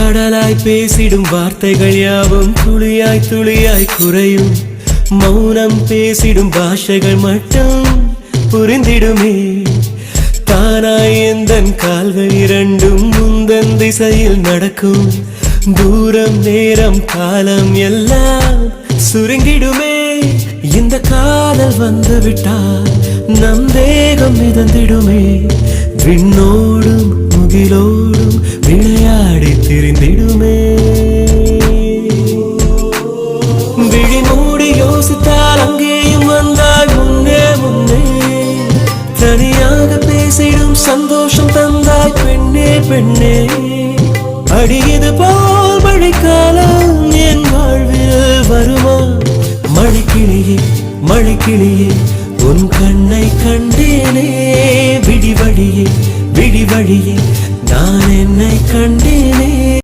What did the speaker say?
கடலாய் பேசிடும் வார்த்தைகள் யாவும் துளியாய் துளியாய் குறையும். மௌனம் பேசிடும் பாஷைகள் மட்டும் புரிந்திடுமே. தானாய் எந்தன் கால்கள் இரண்டும் முந்தன் திசையில் நடக்கும். தூரம் நேரம் காலம் எல்லாம் சுருங்கிடுமே. இந்த காதல் வந்து விட்டால் நம் தேகம் மிதந்திடுமே. விண்ணோடும் முகிலோடும் விளையாடி திரிந்திடுமே. விழி மூடி யோசித்தால் அங்கேயும் வந்தாய் முன்னே முன்னே. தனியாக பேசிடும் சந்தோஷம் தந்தாய் பெண்ணே பெண்ணே. அடியது போல் மழைக்காலம் என் வாழ்வில் வருமா? மழைக்கிளியே மழைக்கிளியே உன் கண்ணை கண்டேனே. விடிவழியே விடிவழியே நான் என்னை கண்டேனே.